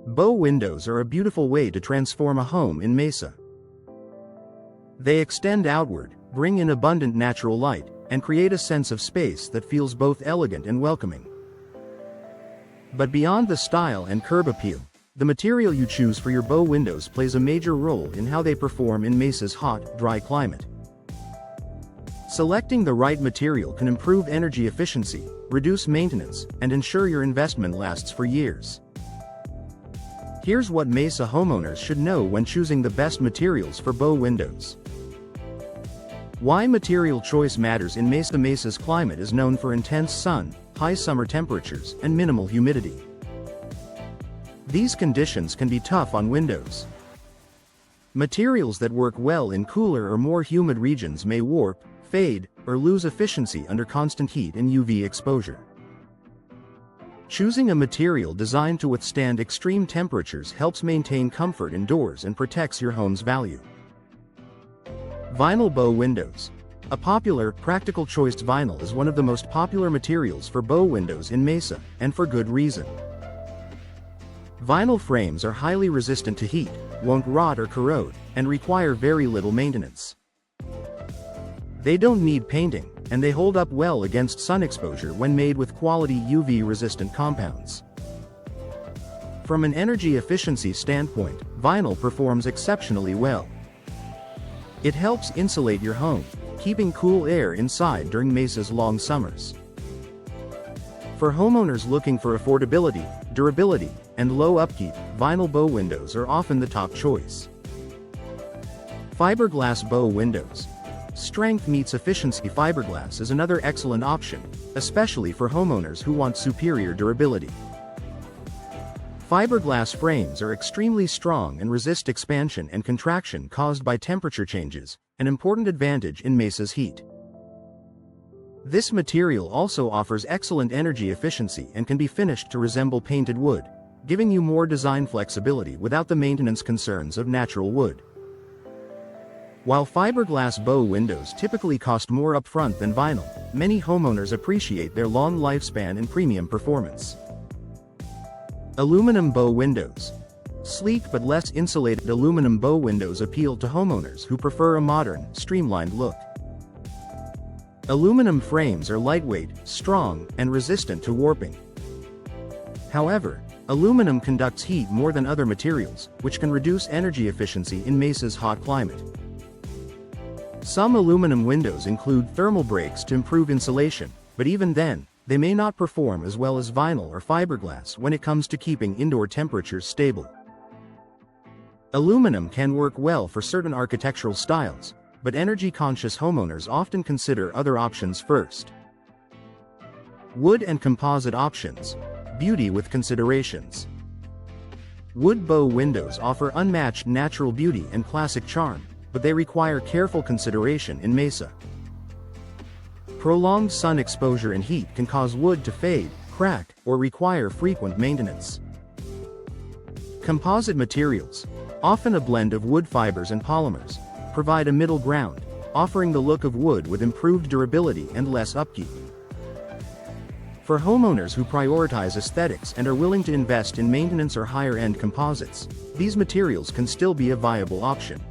Bow windows are a beautiful way to transform a home in Mesa. They extend outward, bring in abundant natural light, and create a sense of space that feels both elegant and welcoming. But beyond the style and curb appeal, the material you choose for your bow windows plays a major role in how they perform in Mesa's hot, dry climate. Selecting the right material can improve energy efficiency, reduce maintenance, and ensure your investment lasts for years. Here's what Mesa homeowners should know when choosing the best materials for bow windows. Why material choice matters in Mesa. Mesa's climate is known for intense sun, high summer temperatures, and minimal humidity. These conditions can be tough on windows. Materials that work well in cooler or more humid regions may warp, fade, or lose efficiency under constant heat and UV exposure. Choosing a material designed to withstand extreme temperatures helps maintain comfort indoors and protects your home's value. Vinyl bow windows. A popular, practical choice. Vinyl is one of the most popular materials for bow windows in Mesa, and for good reason. Vinyl frames are highly resistant to heat, won't rot or corrode, and require very little maintenance. They don't need painting, and they hold up well against sun exposure when made with quality UV-resistant compounds. From an energy efficiency standpoint, vinyl performs exceptionally well. It helps insulate your home, keeping cool air inside during Mesa's long summers. For homeowners looking for affordability, durability, and low upkeep, vinyl bow windows are often the top choice. Fiberglass bow windows. Strength meets efficiency. Fiberglass is another excellent option, especially for homeowners who want superior durability. Fiberglass frames are extremely strong and resist expansion and contraction caused by temperature changes, an important advantage in Mesa's heat. This material also offers excellent energy efficiency and can be finished to resemble painted wood, giving you more design flexibility without the maintenance concerns of natural wood. While fiberglass bow windows typically cost more upfront than vinyl, many homeowners appreciate their long lifespan and premium performance. Aluminum bow windows. Sleek but less insulated aluminum bow windows appeal to homeowners who prefer a modern, streamlined look. Aluminum frames are lightweight, strong, and resistant to warping. However, aluminum conducts heat more than other materials, which can reduce energy efficiency in Mesa's hot climate. Some aluminum windows include thermal breaks to improve insulation, but even then, they may not perform as well as vinyl or fiberglass when it comes to keeping indoor temperatures stable. Aluminum can work well for certain architectural styles, but energy-conscious homeowners often consider other options first. Wood and composite options. Beauty with considerations. Wood bow windows offer unmatched natural beauty and classic charm, but they require careful consideration in Mesa. Prolonged sun exposure and heat can cause wood to fade, crack, or require frequent maintenance. Composite materials, often a blend of wood fibers and polymers, provide a middle ground, offering the look of wood with improved durability and less upkeep. For homeowners who prioritize aesthetics and are willing to invest in maintenance or higher-end composites, these materials can still be a viable option.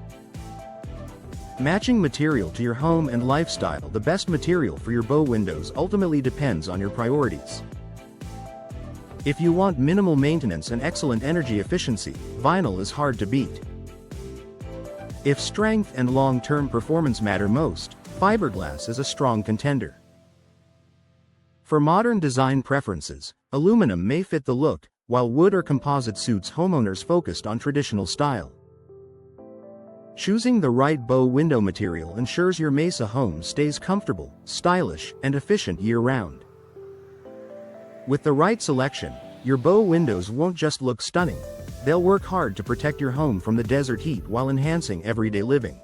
Matching material to your home and lifestyle. The best material for your bow windows ultimately depends on your priorities. If you want minimal maintenance and excellent energy efficiency, vinyl is hard to beat. If strength and long-term performance matter most, fiberglass is a strong contender. For modern design preferences, aluminum may fit the look, while wood or composite suits homeowners focused on traditional style. Choosing the right bow window material ensures your Mesa home stays comfortable, stylish, and efficient year-round. With the right selection, your bow windows won't just look stunning, they'll work hard to protect your home from the desert heat while enhancing everyday living.